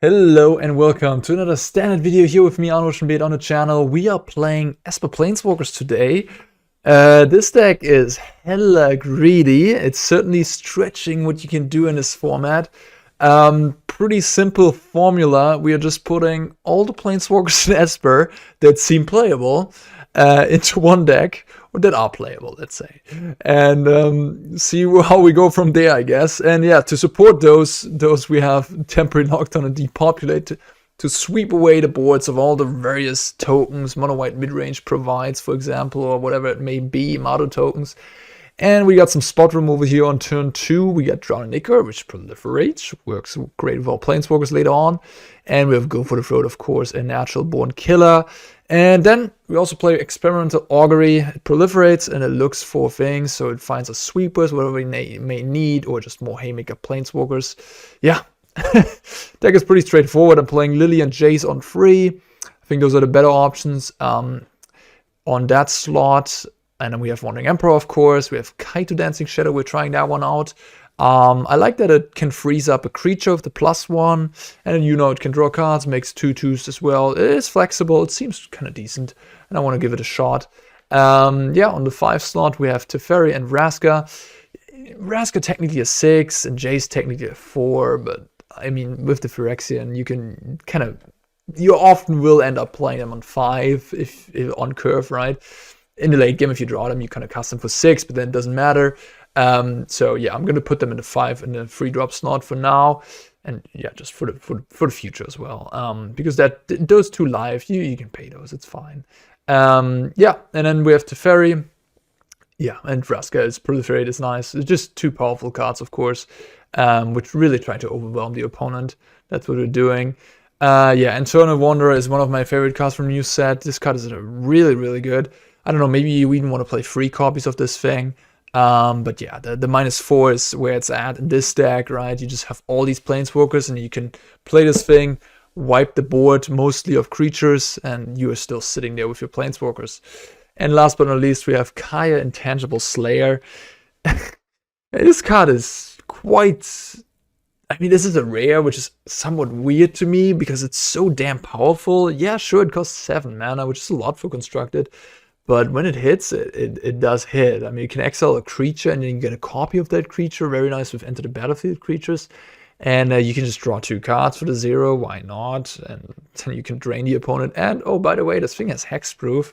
Hello and welcome to another standard video here with me, Arne Huschenbeth, on the channel. We are playing ESPER PLANESWALKERS today. This deck is hella greedy. It's certainly stretching what you can do in this format. Pretty simple formula. We are just putting all the Planeswalkers in ESPER that seem playable into one deck, or that are playable, let's say, and see how we go from there, I guess. And yeah, to support those we have Temporary Knockdown and Depopulate to sweep away the boards of all the various tokens mono white midrange provides, for example, or whatever it may be, Mado tokens. And we got some spot removal here on turn 2. We got Drowning Ichor, which proliferates, works great with all Planeswalkers later on. And we have Go for the Throat, of course, a natural born killer. And then we also play Experimental Augury. It proliferates and it looks for things, so it finds us sweepers, whatever we may need, or just more Haymaker Planeswalkers. Yeah, deck is pretty straightforward. I'm playing Lily and Jace on 3. I think those are the better options on that slot. And then we have Wandering Emperor, of course. We have Kaito Dancing Shadow. We're trying that one out. I like that it can freeze up a creature with the +1. And then, it can draw cards, makes 2/2s as well. It is flexible. It seems kind of decent. And I want to give it a shot. Yeah, on the 5 slot, we have Teferi and Vraska. Vraska technically a 6 and Jace technically a 4. But, I mean, with the Phyrexian, you can you often will end up playing them on 5 if on curve, right? In the late game, if you draw them, you kind of cast them for 6, but then it doesn't matter. So yeah, I'm going to put them in the 5 in the free drop slot for now, and yeah, just for the future as well. Because those 2 live, you can pay those, it's fine. Yeah, and then we have Teferi. Yeah, and Vraska is proliferate is nice. It's just 2 powerful cards, of course, which really try to overwhelm the opponent. That's what we're doing. Yeah, Eternal Wanderer is one of my favorite cards from new set. This card is really, really good. I don't know, maybe you even want to play 3 copies of this thing. But yeah, the -4 is where it's at in this deck, right? You just have all these Planeswalkers and you can play this thing, wipe the board mostly of creatures, and you are still sitting there with your Planeswalkers. And last but not least, we have Kaya Intangible Slayer. This card is quite... I mean, this is a rare, which is somewhat weird to me because it's so damn powerful. Yeah, sure, it costs 7 mana, which is a lot for constructed. But when it hits, it does hit. I mean, you can exile a creature and then you get a copy of that creature. Very nice with Enter the Battlefield creatures. And you can just draw 2 cards for the 0. Why not? And then you can drain the opponent. And, oh, by the way, this thing has hexproof.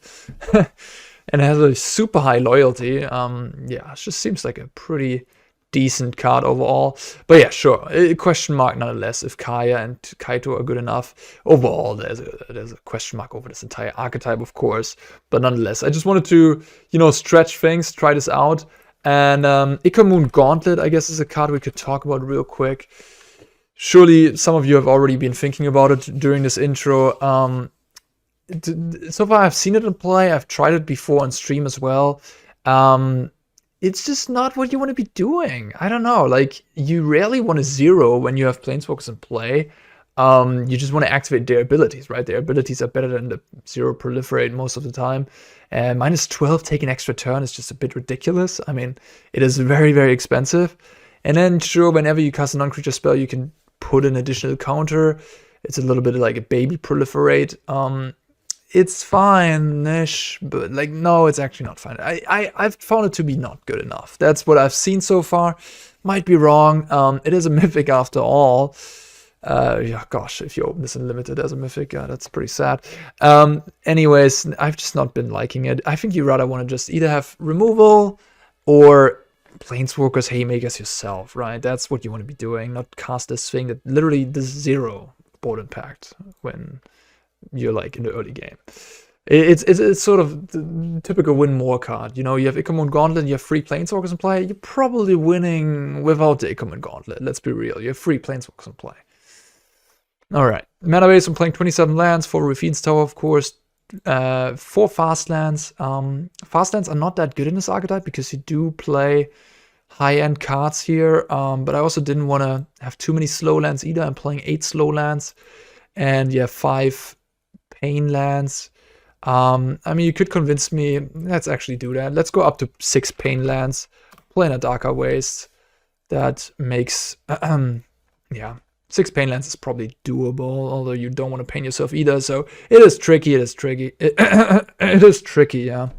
And it has a super high loyalty. Yeah, it just seems like a pretty decent card overall. But yeah, sure, a question mark nonetheless if Kaya and Kaito are good enough. Overall, there's a question mark over this entire archetype, of course. But nonetheless, I just wanted to, stretch things, try this out. And Ikamoon Gauntlet, I guess, is a card we could talk about real quick. Surely some of you have already been thinking about it during this intro. So far, I've seen it in play. I've tried it before on stream as well. It's just not what you want to be doing. I don't know, like, you rarely want to 0 when you have Planeswalkers in play. You just want to activate their abilities, right? Their abilities are better than the 0 proliferate most of the time. And -12 take an extra turn is just a bit ridiculous. I mean, it is very, very expensive. And then, sure, whenever you cast a non-creature spell, you can put an additional counter. It's a little bit like a baby proliferate. It's fine-ish, but like, no, it's actually not fine. I've found it to be not good enough. That's what I've seen so far. Might be wrong. It is a mythic after all. Yeah, gosh, if you open this in limited as a mythic, that's pretty sad. Anyways, I've just not been liking it. I think you rather want to just either have removal or Planeswalkers Haymakers yourself, right? That's what you want to be doing, not cast this thing that literally does 0 board impact when you're like in the early game. It's sort of the typical win more card. You have Ikamoon Gauntlet, you have 3 Planeswalkers in play. You're probably winning without the Ikamoon Gauntlet. Let's be real. You have 3 Planeswalkers in play. Alright. Mana base, I'm playing 27 lands, 4 Raffine's Tower, of course. 4 fast lands. Fast lands are not that good in this archetype because you do play high-end cards here. But I also didn't want to have too many slow lands either. I'm playing 8 slow lands. And you have 5 pain lands. I mean, you could convince me. Let's actually do that. Let's go up to 6 pain lands. Play in a Darker Waste. That makes, yeah, 6 pain lands is probably doable, although you don't want to pain yourself either. So it is tricky. It is tricky. It is tricky, yeah.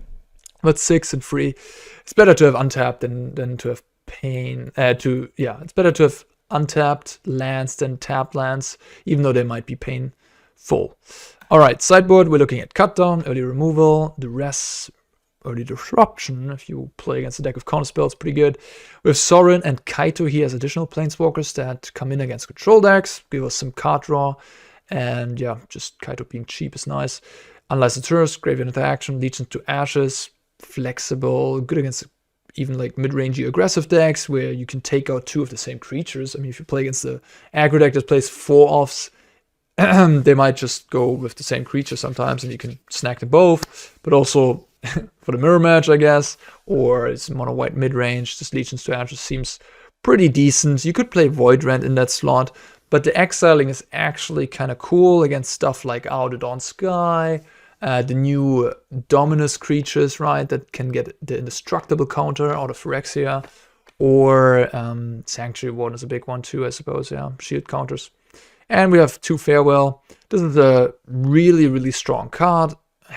But 6 and 3, it's better to have untapped than to have pain. It's better to have untapped lands than tapped lands, even though they might be painful. All right, sideboard. We're looking at cut down, early removal, duress, early disruption. If you play against a deck of counter spells, pretty good. With Sorin and Kaito, he has additional planeswalkers that come in against control decks, give us some card draw, and yeah, just Kaito being cheap is nice. Unlicensed Tourist, Graveyard Interaction, Legion to Ashes, flexible, good against even like mid-rangey aggressive decks where you can take out 2 of the same creatures. I mean, if you play against the aggro deck that plays 4 offs, they might just go with the same creature sometimes and you can snack them both, but also for the mirror match, I guess, or it's mono white mid-range, this Legions to Ashes seems pretty decent. You could play Void Rent in that slot, but the exiling is actually kind of cool against stuff like Out of Dawn Sky, the new Dominus creatures, right, that can get the indestructible counter out of Phyrexia, or Sanctuary Warden is a big one too, I suppose, yeah, shield counters. And we have 2 Farewell. This is a really, really strong card,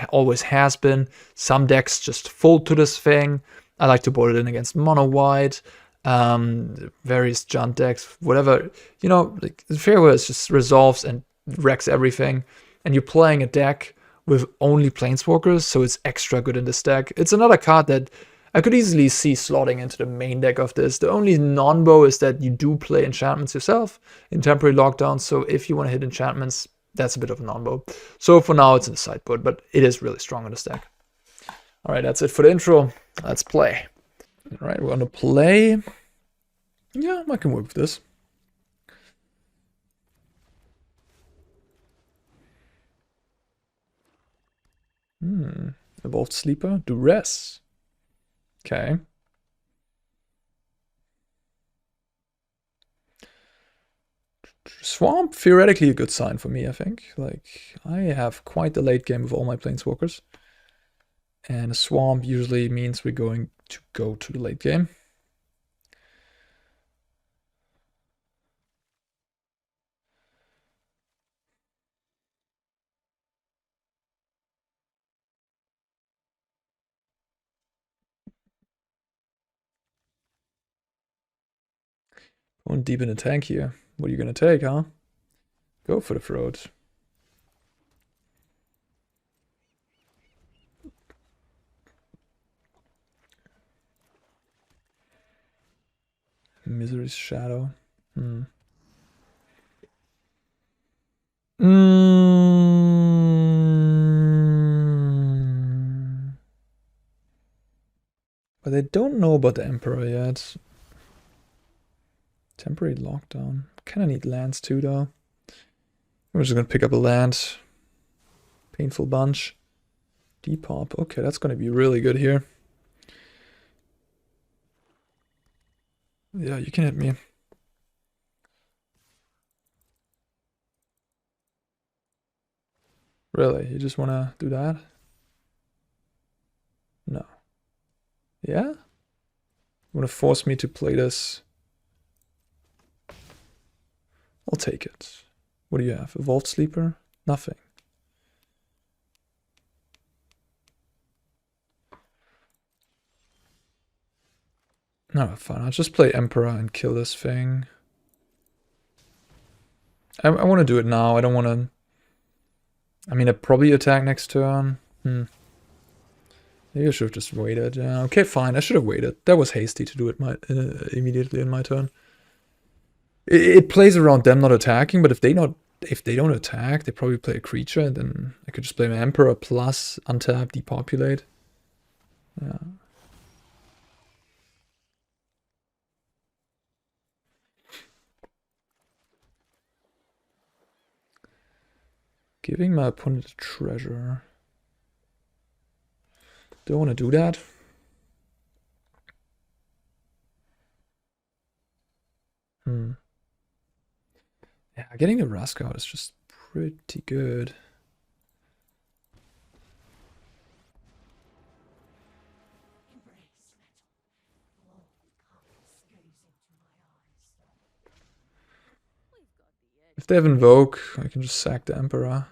always has been. Some decks just fold to this thing. I like to board it in against mono white, various Junt decks, whatever, you know, like Farewell just resolves and wrecks everything, and you're playing a deck with only planeswalkers, so it's extra good in this deck. It's another card that I could easily see slotting into the main deck of this. The only non-bow is that you do play enchantments yourself in Temporary Lockdown, so if you want to hit enchantments, that's a bit of a non-bow. So for now, it's in the sideboard, but it is really strong in this deck. All right, that's it for the intro. Let's play. All right, we're going to play. Yeah, I can work with this. Evolved Sleeper, Duress. Okay. Swamp, theoretically a good sign for me, I think. Like, I have quite the late game with all my planeswalkers. And a swamp usually means we're going to go to the late game. Going deep in the tank here. What are you going to take, huh? Go for the throat. Misery's Shadow. But I don't know about the Emperor yet. Temporary Lockdown. Kinda need lands too, though. We're just gonna pick up a land. Painful Bunch. Depop. Okay, that's gonna be really good here. Yeah, you can hit me. Really? You just wanna do that? No. Yeah? You wanna force me to play this? I'll take it. What do you have? Evolved Sleeper? Nothing. No, fine. I'll just play Emperor and kill this thing. I want to do it now. I don't want to... I mean, I'd probably attack next turn. Maybe I should have just waited. Yeah, okay, fine. I should have waited. That was hasty to do it immediately in my turn. It plays around them not attacking, but if they don't attack, they probably play a creature, and then I could just play my Emperor plus untap, depopulate. Yeah. Giving my opponent a treasure. Do I want to do that? Yeah, getting the Vraska out is just pretty good. If they have Invoke, I can just sack the Emperor.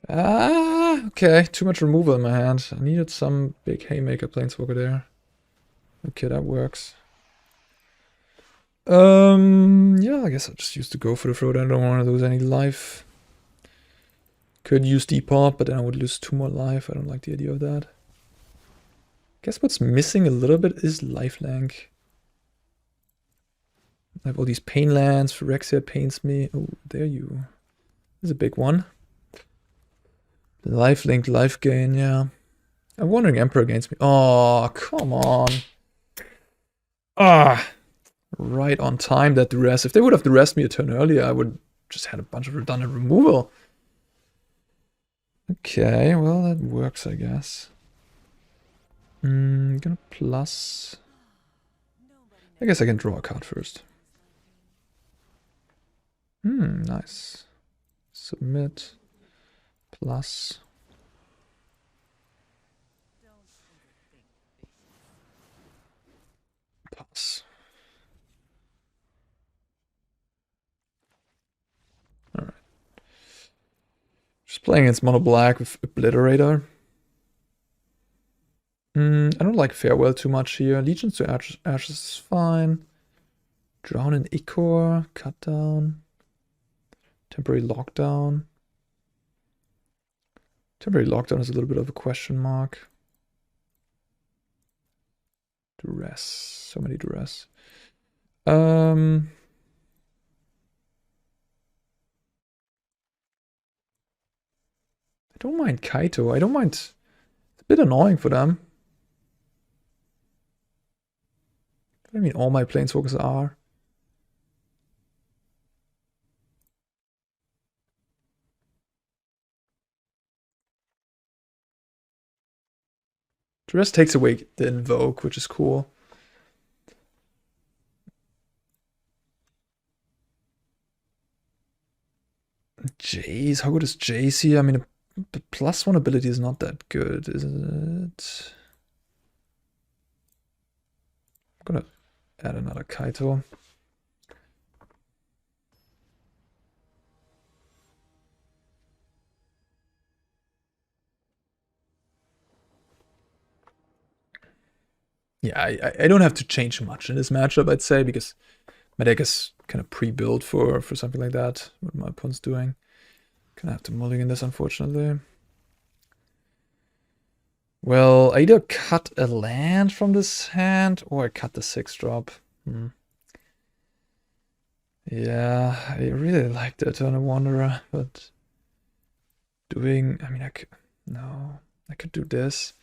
Ah, okay. Too much removal in my hand. I needed some big Haymaker Planeswalker there. Okay, that works. Yeah, I guess I'll just use the Go for the Throat. I don't want to lose any life. Could use Depop, but then I would lose 2 more life. I don't like the idea of that. Guess what's missing a little bit is lifelink. I have all these pain lands. Phyrexia pains me. Oh, there you. This is a big one. Lifelink, life gain, yeah. I'm wondering Emperor against me. Oh, come on. Ah, right on time that Duress. If they would have Duressed me a turn earlier, I would just had a bunch of redundant removal. Okay, well, that works, I guess. Gonna plus. I guess I can draw a card first. Nice. Submit. Plus. Pass. Alright. Just playing against mono black with Obliterator. I don't like Farewell too much here. Legions to Ashes is fine. Drown in Ichor. Cut down. Temporary Lockdown. Temporary Lockdown is a little bit of a question mark. Duress. So many Duress. I don't mind Kaito. I don't mind. It's a bit annoying for them. I mean, all my Planeswalkers are. Duress takes away the Invoke, which is cool. Jace, how good is Jace here? I mean, the +1 ability is not that good, is it? I'm gonna add another Kaito. Yeah, I don't have to change much in this matchup, I'd say, because my deck is kind of pre-built for something like that, what my opponent's doing. Gonna have to mulligan this, unfortunately. Well, I either cut a land from this hand, or I cut the 6-drop. Yeah, I really like the Eternal Wanderer, but doing... I mean, I could... No, I could do this.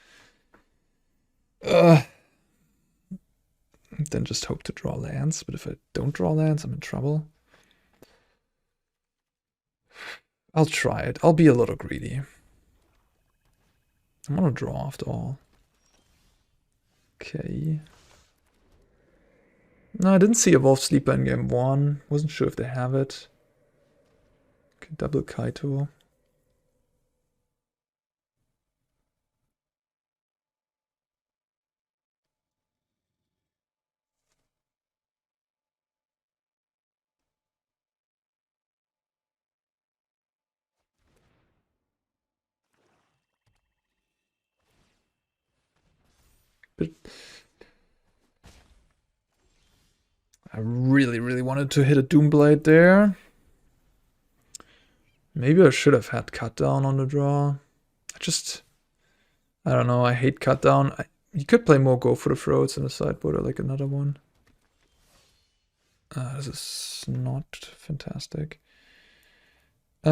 Then just hope to draw lands, but if I don't draw lands, I'm in trouble. I'll try it. I'll be a little greedy. I'm gonna draw after all. Okay. No, I didn't see Evolved Sleeper in game 1. Wasn't sure if they have it. Okay, double Kaito. But I really wanted to hit a Doomblade there. Maybe I should have had Cut Down on the draw. I don't know, I hate Cut Down. You could play more Go for the Throats in the sideboard or like another one. This is not fantastic. Yeah,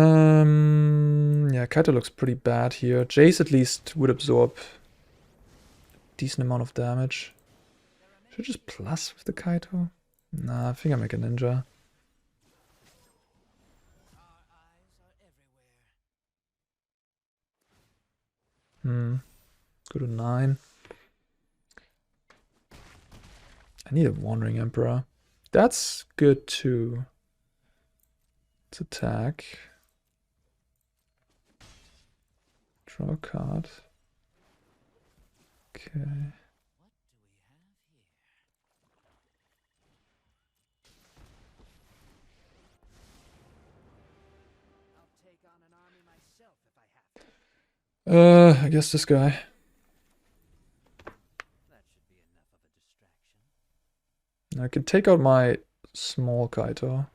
Kaito looks pretty bad here. Jace at least would absorb a decent amount of damage. Should I just plus with the Kaito? Nah, I think I make a ninja. Go to 9. I need a Wandering Emperor. That's good too. Let's attack. Draw a card. Okay. I guess this guy. I could take out my small Kaito.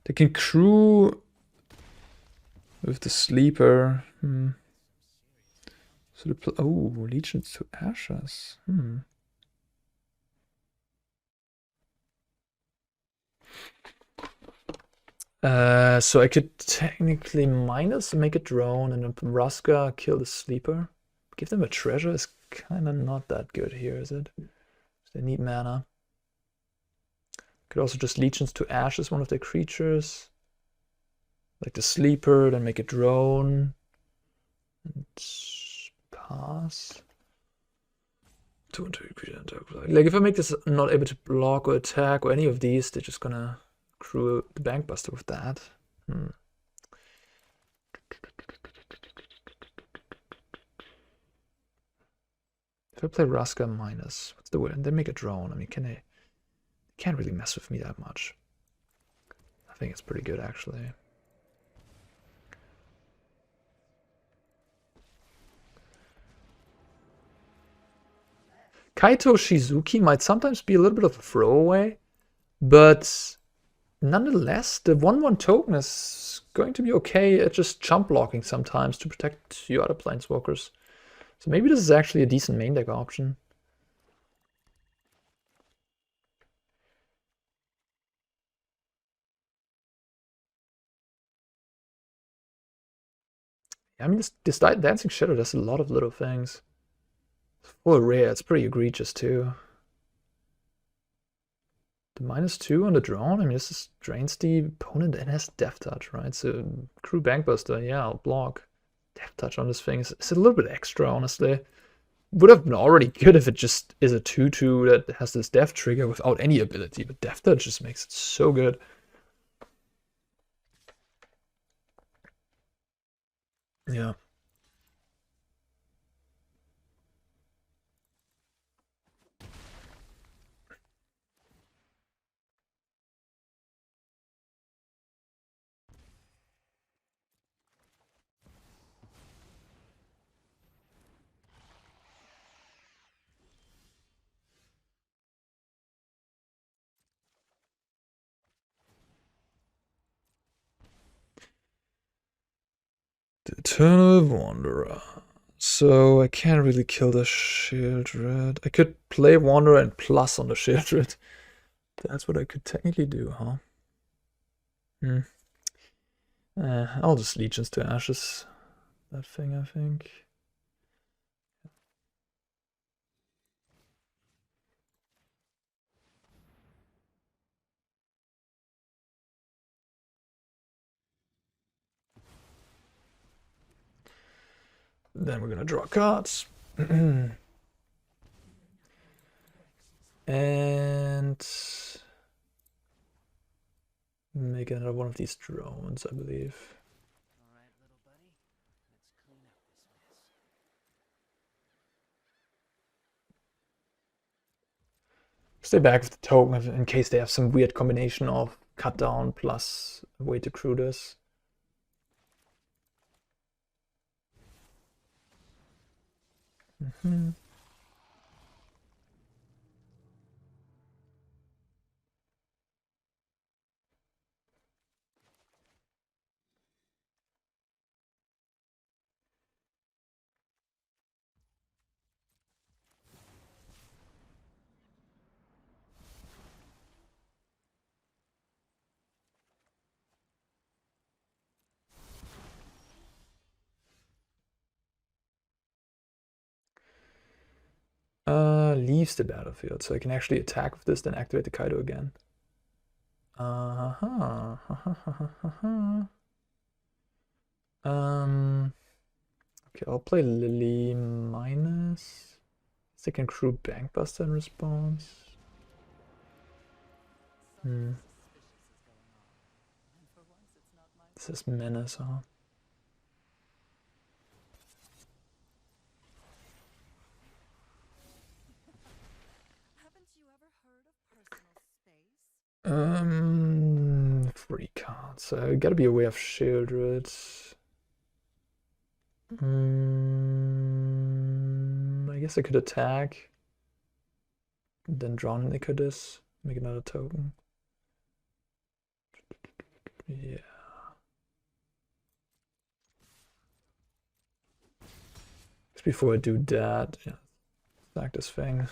They can crew with the sleeper. So the Legions to Ashes. So I could technically minus and make a drone, and then Vraska kill the sleeper. Give them a treasure is kind of not that good here, is it? They need mana. Could also just Legions to Ashes one of their creatures. Like the sleeper, then make a drone. And pass. 2 creatures. Like if I make this not able to block or attack or any of these, they're just gonna crew the Bankbuster with that. If I play Vraska minus, what's the word? And then make a drone. I mean, they can't really mess with me that much. I think it's pretty good actually. Kaito Shizuki might sometimes be a little bit of a throwaway, but nonetheless, the 1/1 token is going to be okay at just jump blocking sometimes to protect your other Planeswalkers. So maybe this is actually a decent main deck option. I mean, this Dancing Shadow does a lot of little things. For a rare, it's pretty egregious too. The -2 on the drone, I mean, this drains the opponent and has Death Touch, right? So crew Bankbuster, yeah, I'll block. Death Touch on this thing is a little bit extra, honestly. Would have been already good if it just is a 2/2 that has this Death trigger without any ability, but Death Touch just makes it so good. Yeah. The Eternal Wanderer. So I can't really kill the Sheoldred. I could play Wanderer and plus on the Sheoldred. That's what I could technically do, huh? I'll just Legions to Ashes. That thing, I think. Then we're gonna draw cards. And make another one of these drones, I believe. Alright, little buddy. Let's clean up this mess. Stay back with the token in case they have some weird combination of cut down plus a way to crew this. Leaves the battlefield, so I can actually attack with this, then activate the Kaito again. Okay, I'll play Lily minus. Second crew Bankbuster in response. This is Menace, huh? Free cards. So you gotta be aware of Sheoldred. I guess I could attack. Then drown Nicodus. Make another token. Yeah. Just before I do that, yeah. Stack this thing.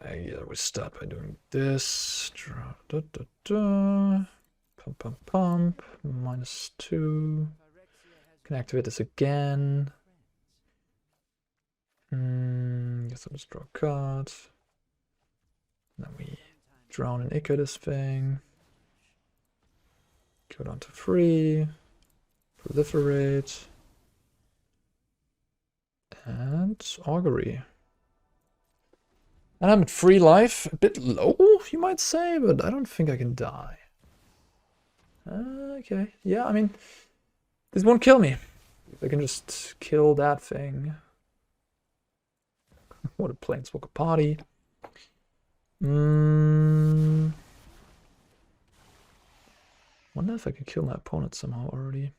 Yeah, we start by doing this. Pump, pump, pump. -2. Can activate this again. Guess I'll just draw a card. Then we drown and echo this thing. Go down to 3. Proliferate. And Augury. And I'm at 3 life. A bit low, you might say, but I don't think I can die. Okay. Yeah, I mean, this won't kill me. I can just kill that thing. What a Planeswalker party. Wonder if I can kill my opponent somehow already.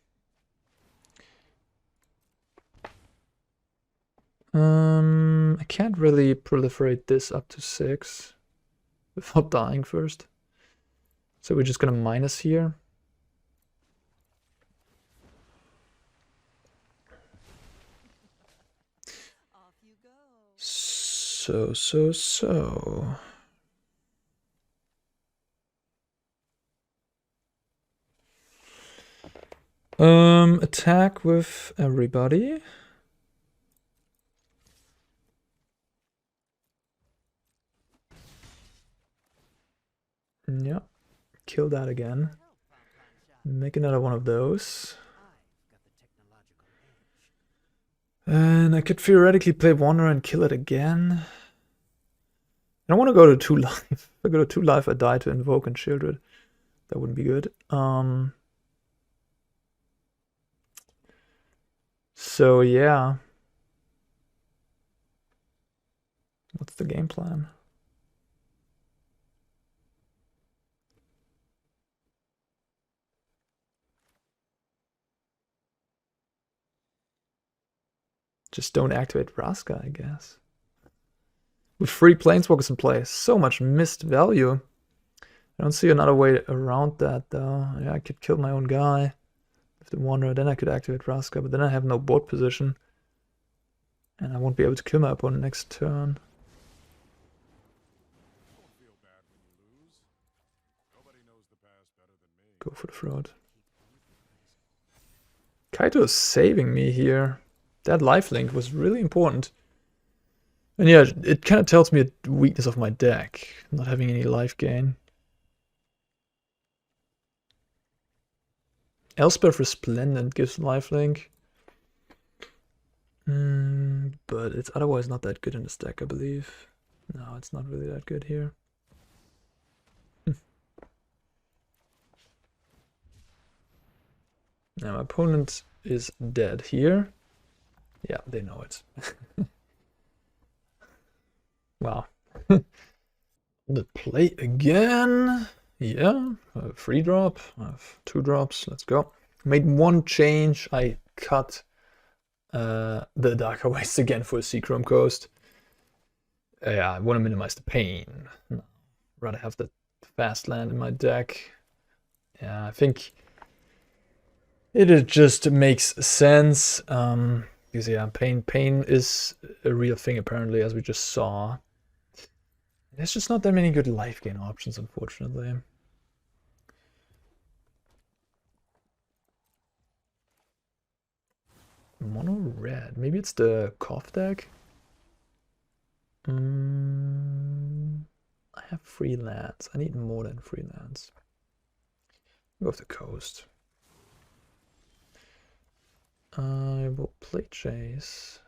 I can't really proliferate this up to 6 without dying first. So we're just gonna minus here. So. Attack with everybody. Yeah, kill that again. Make another one of those. And I could theoretically play Wanderer and kill it again. I don't want to go to 2 life. If I go to 2 life, I die to Invoke and Sheoldred. That wouldn't be good. So yeah. What's the game plan? Just don't activate Vraska, I guess. With 3 Planeswalkers in play, so much missed value. I don't see another way around that, though. Yeah, I could kill my own guy with the Wanderer, then I could activate Vraska, but then I have no board position. And I won't be able to kill my opponent next turn. Go for the fraud. Kaito is saving me here. That lifelink was really important. And yeah, it kind of tells me a weakness of my deck, not having any life gain. ESPER Resplendent gives lifelink. But it's otherwise not that good in this deck, I believe. No, it's not really that good here. Now my opponent is dead here. Yeah, they know it. Wow. The play again. Yeah, a 3 drop. I have 2 drops. Let's go. Made 1 change. I cut the Darker Waste again for a Seachrome Coast. Yeah, I want to minimize the pain. No, rather have the fast land in my deck. Yeah, I think it just makes sense. Because yeah, pain is a real thing apparently, as we just saw. There's just not that many good life gain options, unfortunately. Mono red. Maybe it's the Cough deck. I have 3 lands. I need more than 3 lands. Go with the coast. I will play Jace.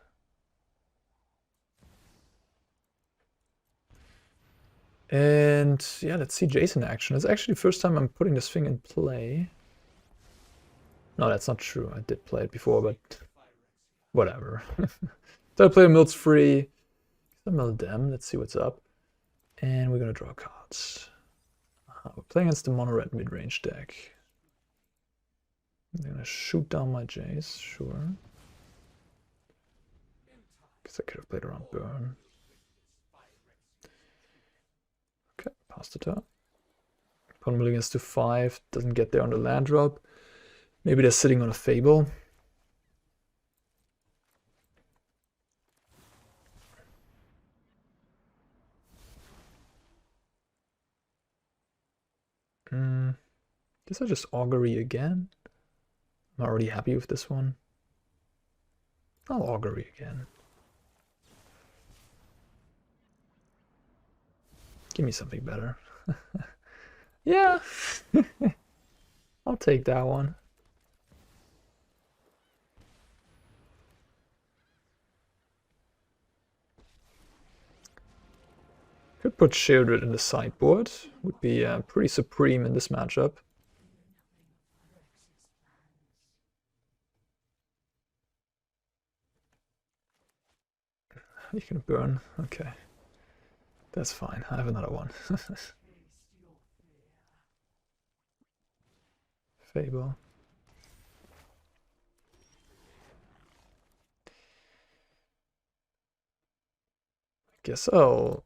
And yeah, let's see Jace in action. It's actually the first time I'm putting this thing in play. No, that's not true. I did play it before, but whatever. So I play a Milt's free. I mill them. Let's see what's up. And we're gonna draw cards. We're playing against the mono-red mid-range deck. I'm gonna shoot down my Jace, sure. Guess I could have played around burn. Okay, pass the turn. Opponent milling us to 5, doesn't get there on the land drop. Maybe they're sitting on a Fable. Guess I just Augury again. I'm already happy with this one. I'll Augury again. Give me something better. Yeah. I'll take that one. Could put Sheoldred in the sideboard. Would be pretty supreme in this matchup. You can burn. Okay. That's fine. I have another one. Fable. I guess I'll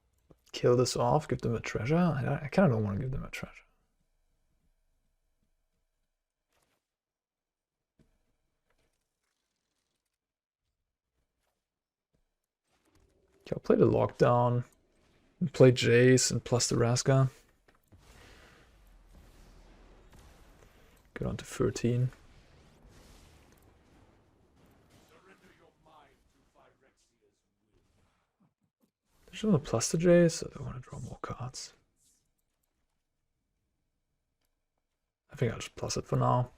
kill this off, give them a treasure. I kind of don't want to give them a treasure. Okay, I'll play the lockdown. And play Jace and plus the Vraska. Go on to 13. There's no plus the Jace, so I don't want to draw more cards. I think I'll just plus it for now.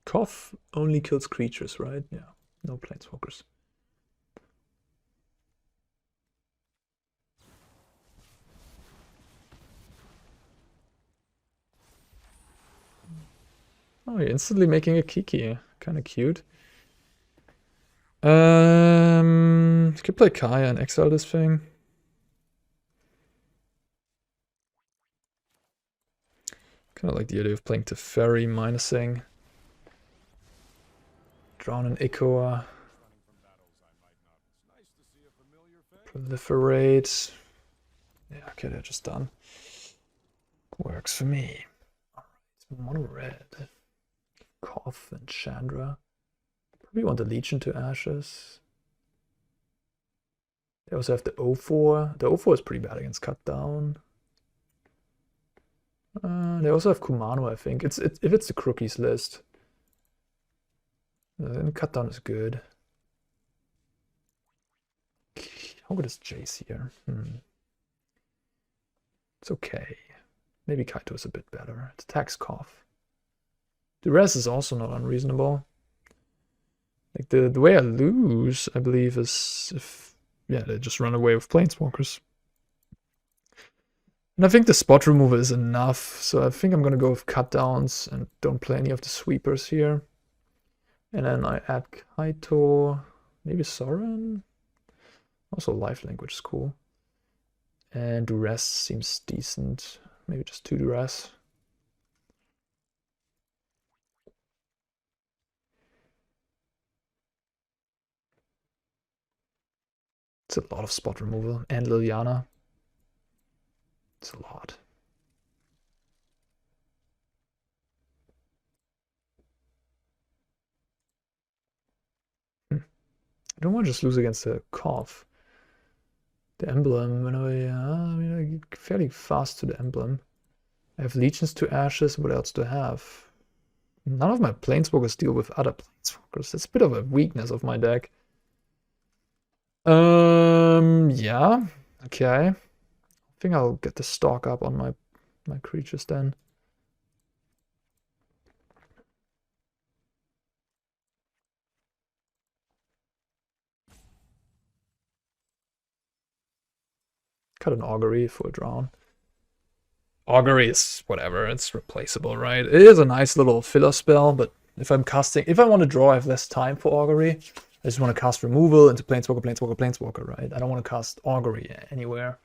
Cough only kills creatures, right? Yeah, no planeswalkers. Oh, you're instantly making a Kiki. Kind of cute. Could play Kaya and exile this thing. Kind of like the idea of playing Teferi, minusing. Drawn an Ichor. Proliferate. Yeah, okay, they're just done. Works for me. Alright, mono red. Cough and Chandra. Probably want the Legion to Ashes. They also have the 0-4. The 0-4 is pretty bad against Cut Down. They also have Kumano, I think. If it's the Crookies list. Then Cut Down is good. How good is Jace here? It's okay. Maybe Kaito is a bit better. It attacks Cough. Duress is also not unreasonable. Like the way I lose, I believe, is if they just run away with Planeswalkers. And I think the spot removal is enough, so I think I'm gonna go with cut downs and don't play any of the sweepers here. And then I add Kaito, maybe Sorin. Also lifelink, which is cool. And Duress seems decent. Maybe just 2 Duress. It's a lot of spot removal. And Liliana. It's a lot. I don't want to just lose against the Cough. The emblem, I get fairly fast to the emblem. I have Legions to Ashes. What else do I have? None of my planeswalkers deal with other planeswalkers. That's a bit of a weakness of my deck. Yeah. Okay. I think I'll get the stock up on my creatures then. Cut an Augury for a drown. Augury is whatever, it's replaceable, right? It is a nice little filler spell, but if I want to draw, I have less time for Augury. I just want to cast removal into Planeswalker, Planeswalker, Planeswalker, right? I don't want to cast Augury anywhere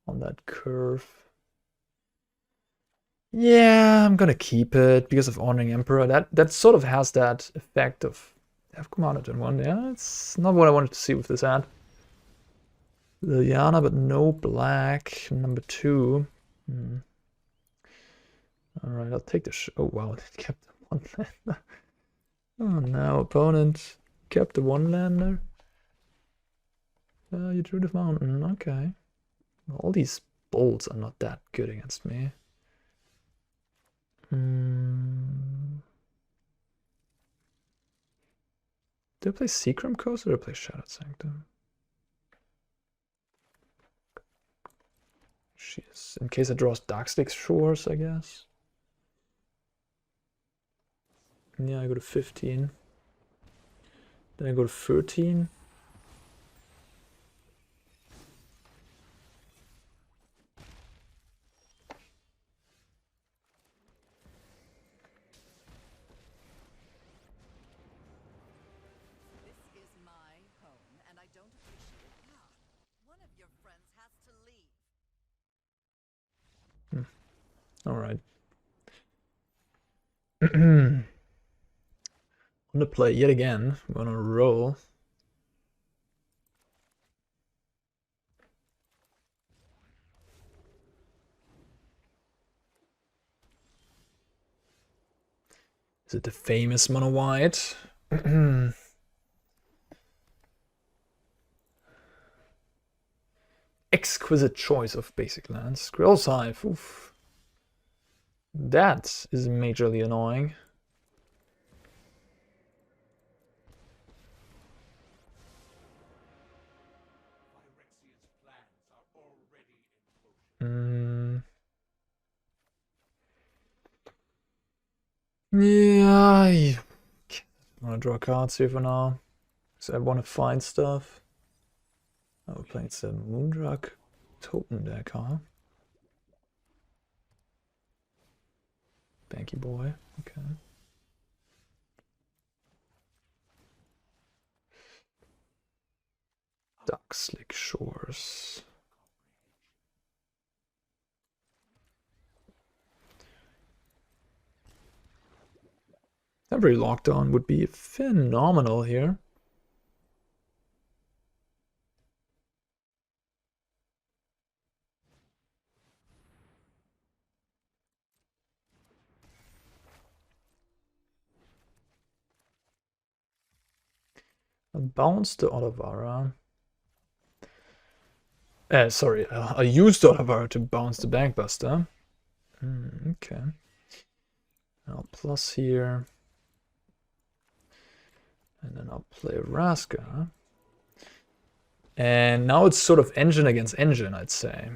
on that curve. Yeah, I'm gonna keep it because of Honoring Emperor. That sort of has that effect of have commanded turn 1. Yeah, it's not what I wanted to see with this ad. Liliana, but no black. Number 2. Alright, I'll take the oh wow, it kept the 1-lander. Oh no, opponent kept the 1-lander. You drew the mountain, okay. Well, all these bolts are not that good against me. Did I play Seachrome Coast or did I play Shattered Sanctum? Jeez, in case it draws Darkslick Shores, I guess. Yeah, I go to 15. Then I go to 13. All right. I'm gonna play yet again. We're on a roll. Is it the famous mono white? Exquisite choice of basic lands. Scroll Scythe. Oof. That is majorly annoying. Yeah, I want to draw cards here for now. So I want to find stuff. Oh, we're playing some Moondrug token deck, huh? Banky boy, okay. Darkslick Shores. Temporary lockdown would be phenomenal here. I bounced the Otawara. Sorry, I used the Otawara to bounce the Bankbuster. Okay. I'll plus here. And then I'll play Vraska. And now it's sort of engine against engine, I'd say.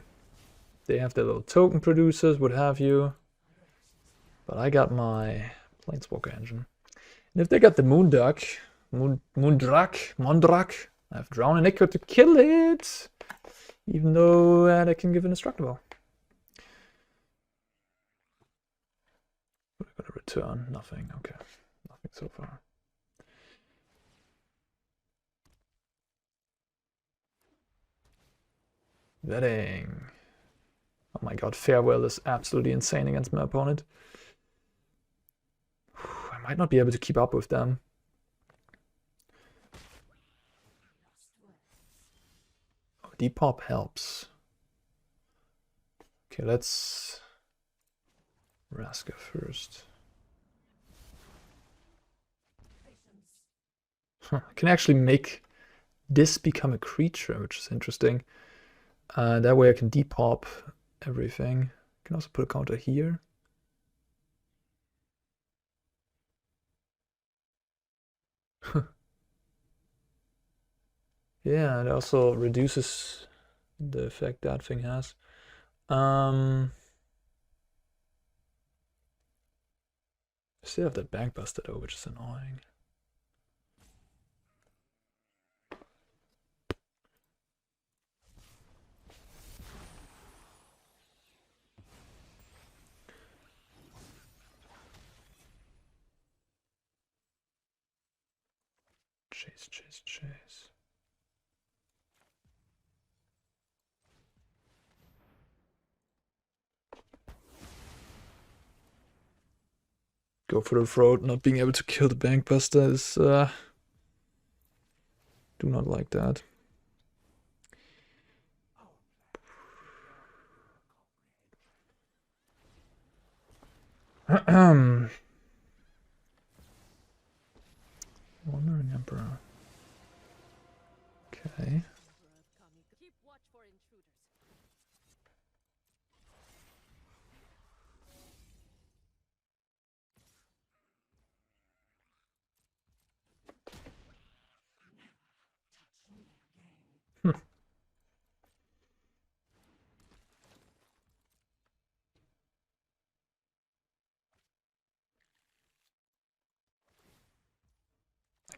They have their little token producers, what have you. But I got my Planeswalker engine. And if they got the Moondrug, I have Drown and Echo to kill it. Even though they can give indestructible. We're gonna return nothing. Okay, nothing so far. Vetting. Oh my god, Farewell is absolutely insane against my opponent. I might not be able to keep up with them. Oh, Depop helps. Okay, let's Vraska first. I can actually make this become a creature, which is interesting. That way I can depop everything. I can also put a counter here. Yeah, it also reduces the effect that thing has. I still have that Bankbuster though, which is annoying. Chase. Go for the throat. Not being able to kill the Bankbuster is do not like that. Wandering Emperor. Okay. Keep watch for intruders.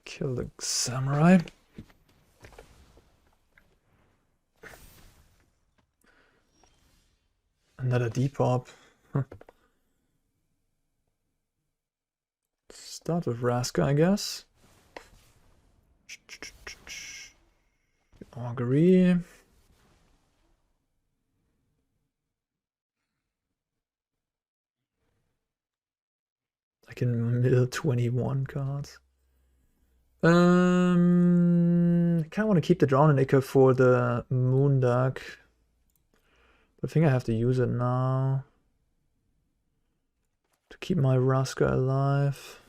Kill the samurai. Another Depop. Start with Vraska, I guess. Augury. I can mill 21 cards. I kind of want to keep the Drowned Ichor for the Moondark. But I think I have to use it now to keep my Vraska alive.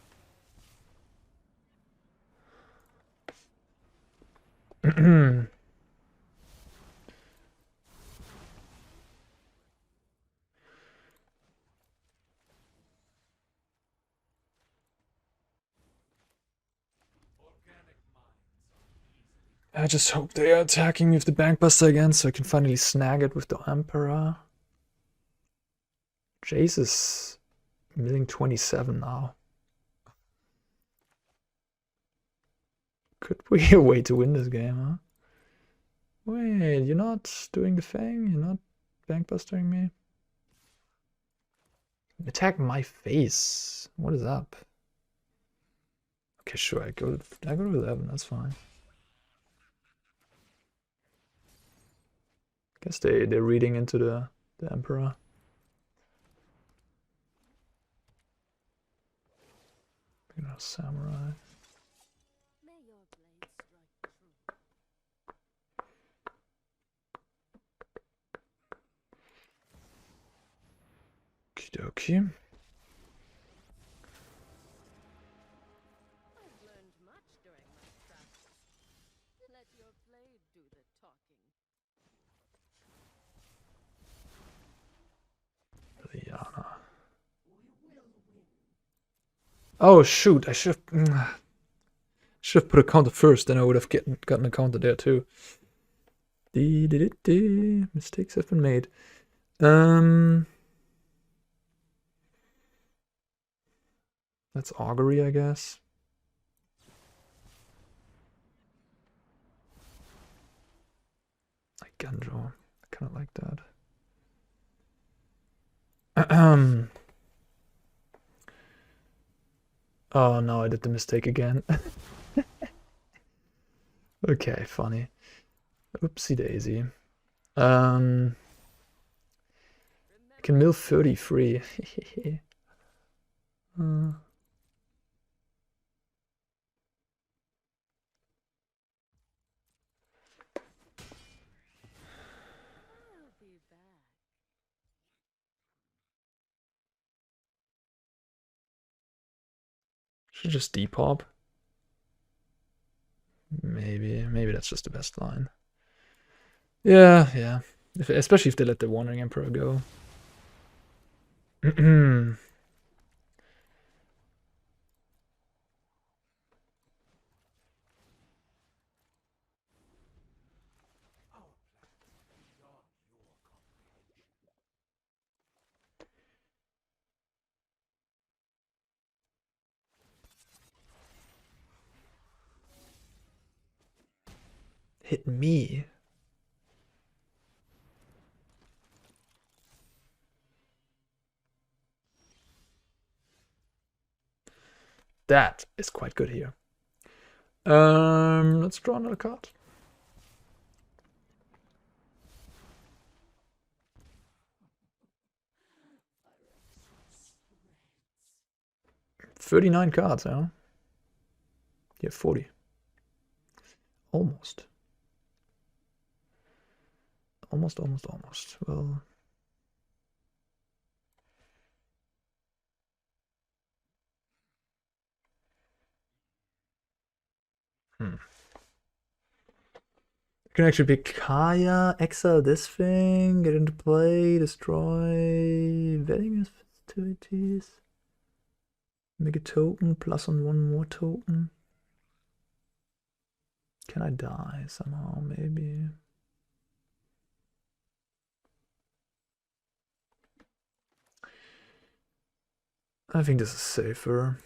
I just hope they are attacking me with the Bankbuster again so I can finally snag it with the Emperor. Jace is milling 27 now. Could be a way to win this game, huh? Wait, you're not doing the thing? You're not Bankbustering me? Attack my face. What is up? Okay, sure, I go to 11, that's fine. Guess they're reading into the Emperor. You know, samurai. May your blade strike true. Okie dokie. I've learned much during my travels. Let your blade do the talking. Liliana. Oh shoot! I should have put a counter first, then I would have gotten a counter there too. Mistakes have been made. That's Augury, I guess. Eiganjo. I kind of like that. Oh no, I did the mistake again. Okay, funny. Oopsie daisy. I can mill 33. I'll be back. Should just Depop. Maybe that's just the best line. Yeah. Especially if they let the Wandering Emperor go. hit me. That is quite good here. Let's draw another card. $39 cards, huh? Yeah, 40. Almost. Almost. Well. It can actually pick Kaya, exile this thing, get into play, destroy vetting festivities. Make a token, plus on one more token. Can I die somehow, maybe? I think this is safer.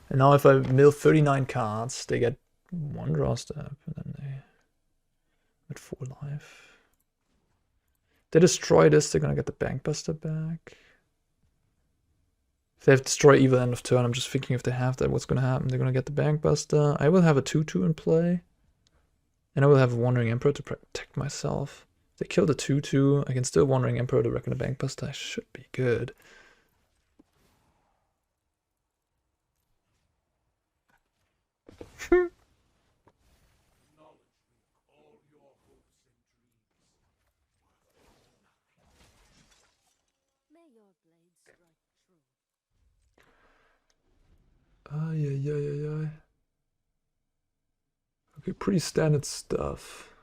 And now if I mill 39 cards, they get one draw step, and then they get 4 life. They destroy this, they're gonna get the Bankbuster back. If they have destroy evil end of turn, I'm just thinking if they have that, what's gonna happen? They're gonna get the Bankbuster. I will have a 2/2 in play. And I will have a Wandering Emperor to protect myself. If they kill the 2/2, I can still Wandering Emperor to reckon a Bankbuster. I should be good. Ay. Okay, pretty standard stuff.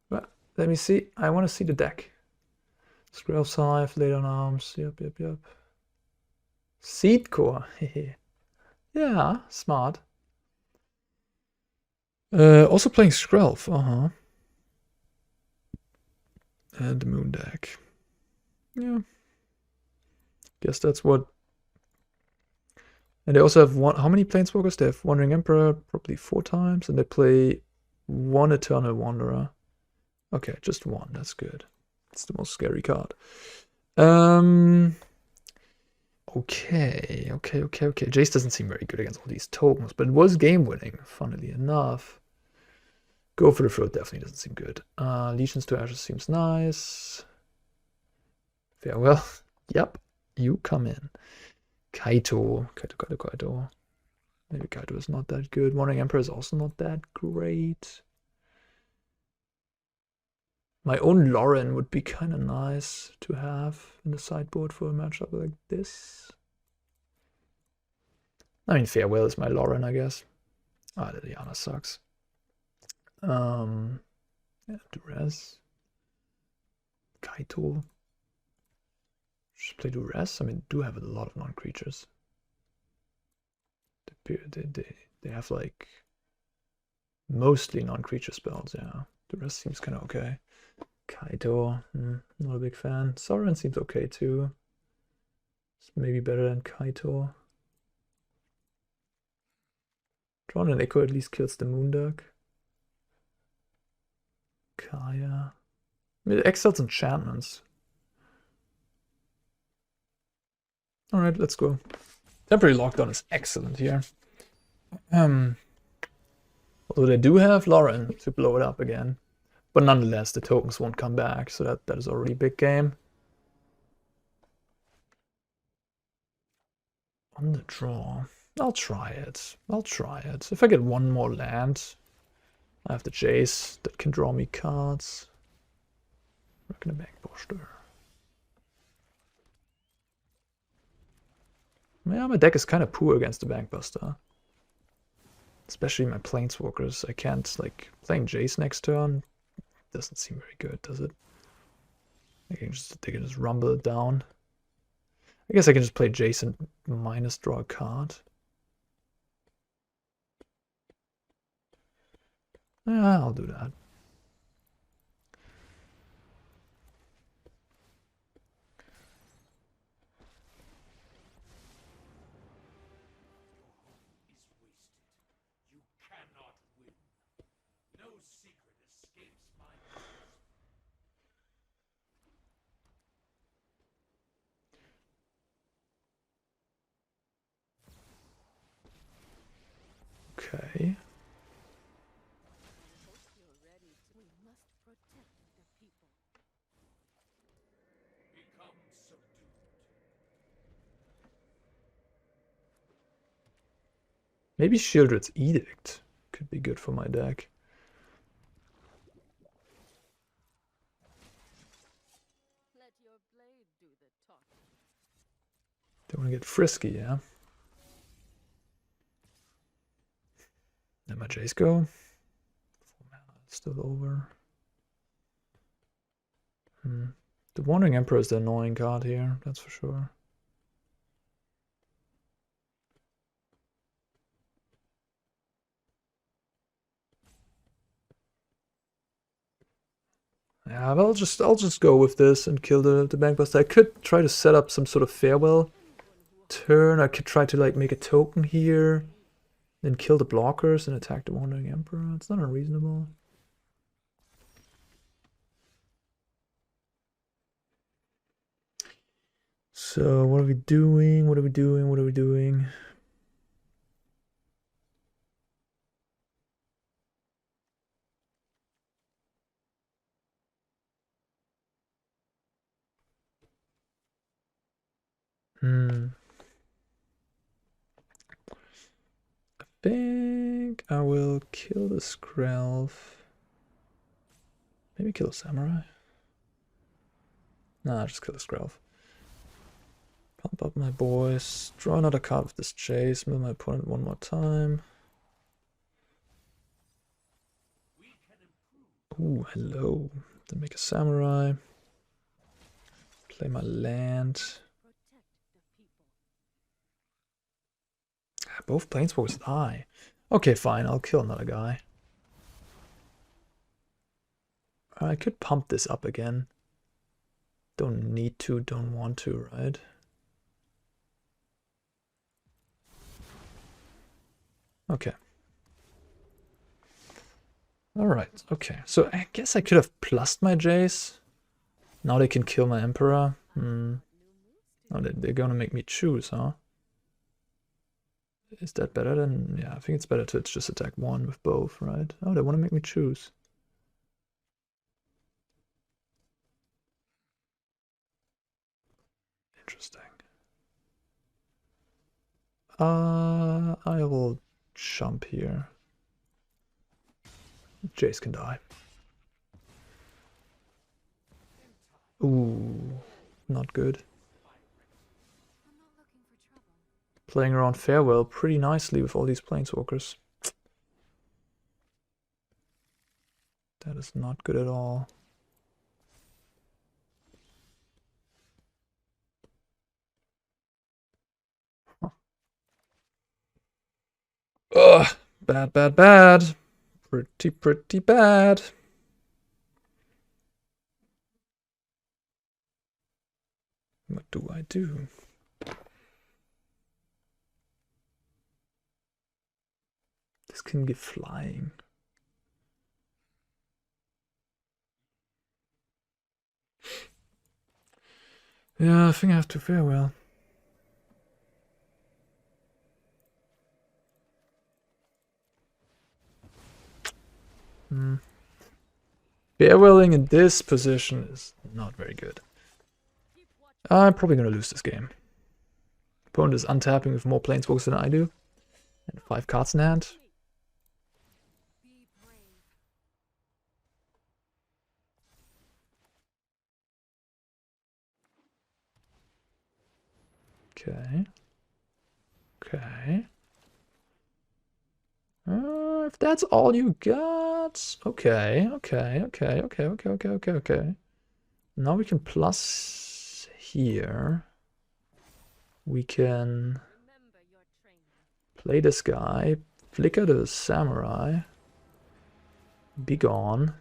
But let me see. I want to see the deck. Screll Scythe, Lay on Arms. Yep. Seed Core. Yeah, smart. Also playing Skrelv. And the Moon deck. Yeah. Guess that's what. And they also have how many Planeswalkers? They have Wandering Emperor, probably 4 times, and they play 1 Eternal Wanderer. Okay, just 1, that's good. It's the most scary card. Okay. Jace doesn't seem very good against all these tokens, but it was game winning, funnily enough. Go for the Throat definitely doesn't seem good. Legions to Ashes seems nice. Farewell. Yep, you come in. Kaito. Maybe Kaito is not that good. Wandering Emperor is also not that great. My own Lauren would be kind of nice to have in the sideboard for a matchup like this. I mean, Farewell is my Lauren, I guess. Liliana sucks. Yeah, Duress. Kaito. Just play Duress. I mean, do have a lot of non-creatures. They have like mostly non-creature spells, yeah. Duress seems kind of okay. Kaito, not a big fan. Sorin seems okay too. It's maybe better than Kaito. Drawn an Echo at least kills the Moonduck. Kaya. I mean, it exiles enchantments. Alright, let's go. Temporary Lockdown is excellent here. Although they do have Lauren to blow it up again. But nonetheless, the tokens won't come back, so that is already a big game. On the draw. I'll try it. If I get one more land, I have the Jace that can draw me cards. Reckon a Bankbuster. Yeah, my deck is kind of poor against the Bankbuster. Especially my Planeswalkers. I can't, like, playing Jace next turn doesn't seem very good, does it? They can just rumble it down. I guess I can just play Jace and minus draw a card. Yeah, I'll do that. Okay. Maybe Sheoldred's Edict could be good for my deck. Let your blade do the talking. Don't want to get frisky, yeah? Let my Jace go. Still over. The Wandering Emperor is the annoying card here, that's for sure. Yeah, but I'll just go with this and kill the Bankbuster. I could try to set up some sort of farewell turn. I could try to like make a token here, then kill the blockers and attack the Wandering Emperor. It's not unreasonable. So what are we doing? What are we doing? What are we doing? I think I will kill the Skrelv. Maybe kill a Samurai. Nah, just kill the Skrelv. Pump up my boys. Draw another card with this Jace. Mill my opponent one more time. Ooh, hello. Then make a Samurai. Play my land. Both Planeswalkers die. Okay, fine. I'll kill another guy. I could pump this up again. Don't need to, don't want to, right? Okay. Alright, okay. So I guess I could have plussed my Jace. Now they can kill my Emperor. Oh, they're gonna make me choose, huh? Is that better than... Yeah, I think it's better to just attack one with both, right? Oh, they want to make me choose. Interesting. I will jump here. Jace can die. Ooh, not good. Playing around Farewell pretty nicely with all these Planeswalkers. That is not good at all. Huh. Ugh, bad, bad, bad. Pretty, pretty bad. What do I do? This can get flying. Yeah, I think I have to Farewell. Farewelling in this position is not very good. I'm probably going to lose this game. Opponent is untapping with more Planeswalkers than I do. And 5 cards in hand. Okay. Okay. If that's all you got... Okay, okay, okay, okay, okay, okay, okay, okay. Now we can plus here. We can play this guy, flicker the Samurai, be gone,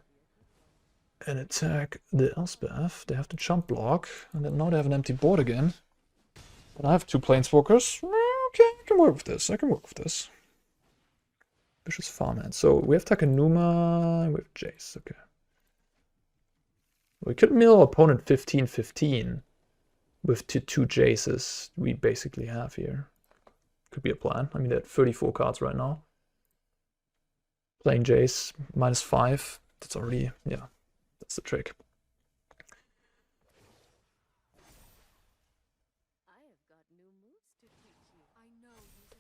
and attack the Elspeth. They have to jump block, and then now they have an empty board again. But I have 2 Planeswalkers. Okay, I can work with this. I can work with this. Vicious Farmhand. So we have Takenuma, we have Jace, okay. We could mill opponent 15-15 with two Jaces we basically have here. Could be a plan. I mean, they're at 34 cards right now. Playing Jace, -5. That's already, yeah, that's the trick.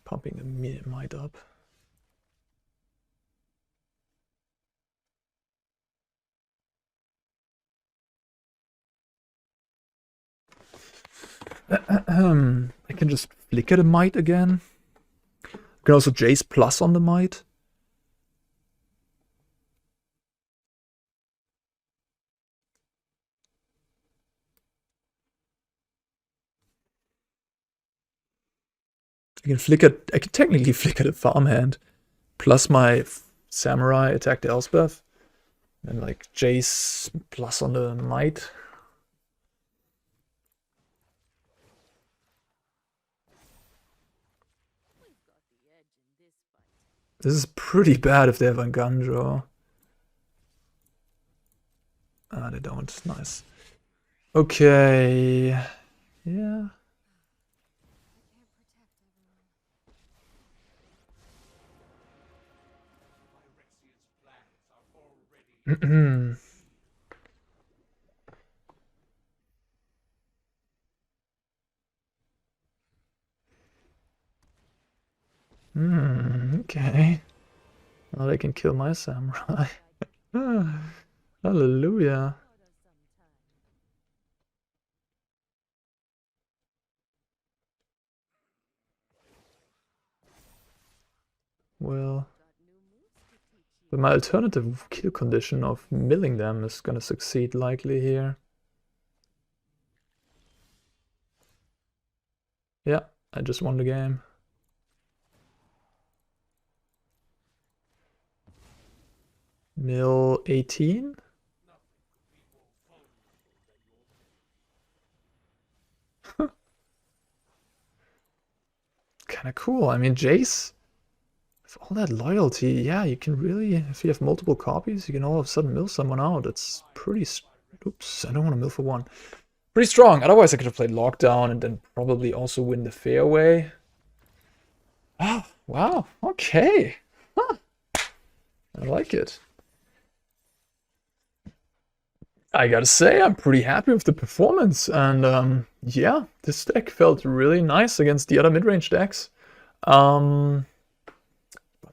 Pumping the might up. I can just flicker the might again. I can also Jace plus on the might. I can technically flicker the farmhand plus my samurai attack the Elspeth. And like Jace plus on the might. This is pretty bad if they have Eiganjo. Ah, they don't. Nice. Okay. Yeah. Okay. Now they can kill my samurai. Hallelujah. Well, but my alternative kill condition of milling them is gonna succeed likely here. Yeah, I just won the game. Mill 18? Kinda cool. I mean, Jace, with all that loyalty, yeah, you can really, if you have multiple copies, you can all of a sudden mill someone out. It's pretty... Oops, I don't want to mill for one. Pretty strong. Otherwise, I could have played Lockdown and then probably also win the fairway. Oh, wow. Okay. Huh. I like it. I gotta say, I'm pretty happy with the performance, and yeah, this deck felt really nice against the other mid-range decks. Bunch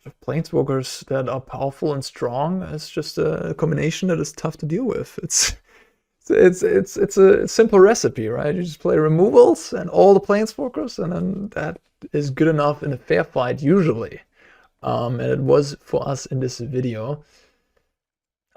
of Planeswalkers that are powerful and strong. It's just a combination that is tough to deal with. It's a simple recipe, right? You just play removals and all the Planeswalkers, and then that is good enough in a fair fight usually. And it was for us in this video.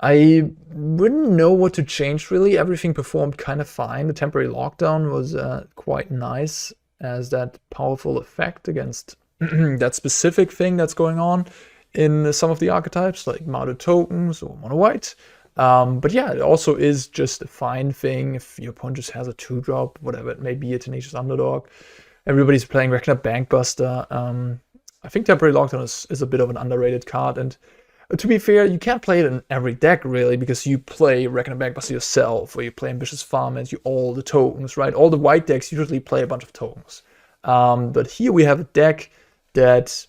I wouldn't know what to change really. Everything performed kind of fine. The temporary lockdown was quite nice as that powerful effect against that specific thing that's going on in some of the archetypes, like mounted tokens or mono white. But yeah, it also is just a fine thing if your opponent just has a 2-drop, whatever it may be, a Tenacious Underdog. Everybody's playing Reckoner Bankbuster. I think temporary lockdown is a bit of an underrated card, and to be fair, you can't play it in every deck, really, because you play Reckoner Bankbuster yourself, or you play Ambitious Farmhand, you all the tokens, right? All the white decks usually play a bunch of tokens. But here we have a deck that,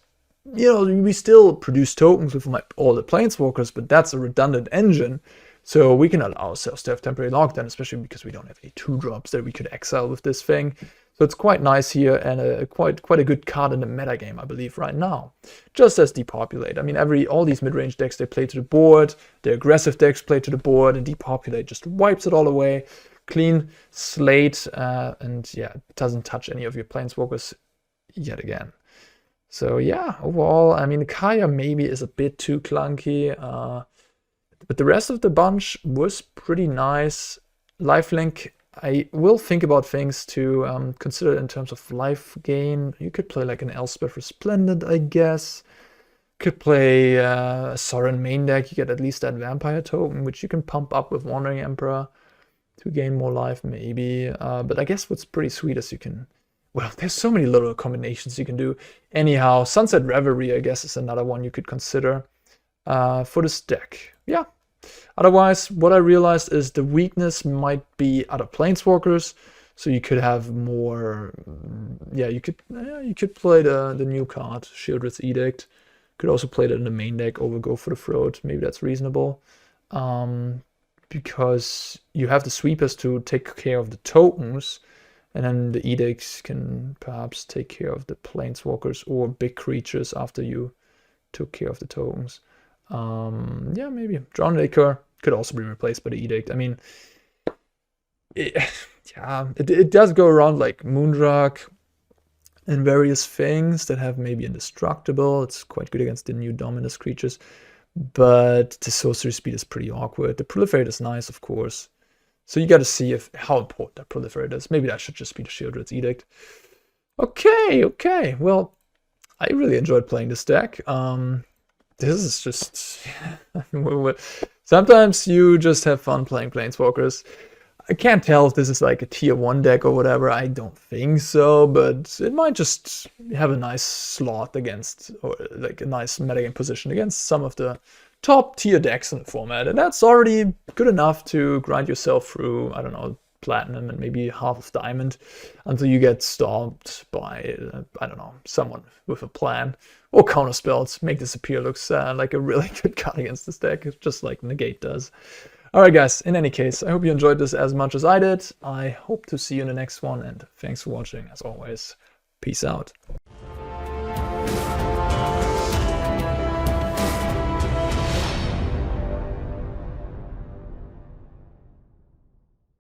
you know, we still produce tokens with all the Planeswalkers, but that's a redundant engine. So we can allow ourselves to have temporary lockdown, especially because we don't have any 2-drops that we could exile with this thing. So it's quite nice here, and quite a good card in the metagame, I believe, right now. Just as Depopulate. I mean, all these mid-range decks, they play to the board. The aggressive decks play to the board, and Depopulate just wipes it all away. Clean slate, and yeah, it doesn't touch any of your Planeswalkers yet again. So yeah, overall, I mean, Kaya maybe is a bit too clunky, but the rest of the bunch was pretty nice. Lifelink, I will think about things to consider in terms of life gain. You could play like an Elspeth Resplendent, I guess. Could play a Sorin main deck. You get at least that Vampire token, which you can pump up with Wandering Emperor to gain more life, maybe. But I guess what's pretty sweet is you can well, there's so many little combinations you can do. Anyhow, Sunset Reverie, I guess, is another one you could consider for this deck. Yeah. Otherwise, what I realized is the weakness might be other Planeswalkers. So you could have more, yeah, you could play the new card, Sheoldred's Edict. Could also play that in the main deck or go for the throat. Maybe that's reasonable. Because you have the sweepers to take care of the tokens, and then the edicts can perhaps take care of the planeswalkers or big creatures after you took care of the tokens. Yeah, maybe Drowned could also be replaced by the edict. I mean, it does go around like Moondrag and various things that have maybe indestructible. It's quite good against the new Dominus creatures, but the sorcery speed is pretty awkward. The Proliferate is nice, of course. So you got to see how important that Proliferate is. Maybe that should just be the Sheoldred's Edict. Okay. Well, I really enjoyed playing this deck. This is just... Sometimes you just have fun playing Planeswalkers. I can't tell if this is like a tier 1 deck or whatever. I don't think so, but it might just have a nice slot against, or like a nice metagame position against some of the top tier decks in the format. And that's already good enough to grind yourself through, I don't know, Platinum and maybe half of Diamond until you get stomped by, I don't know, someone with a plan. Or counter spells. Make Disappear looks like a really good card against this deck, just like Negate does. Alright guys, in any case, I hope you enjoyed this as much as I did. I hope to see you in the next one, and thanks for watching as always. Peace out.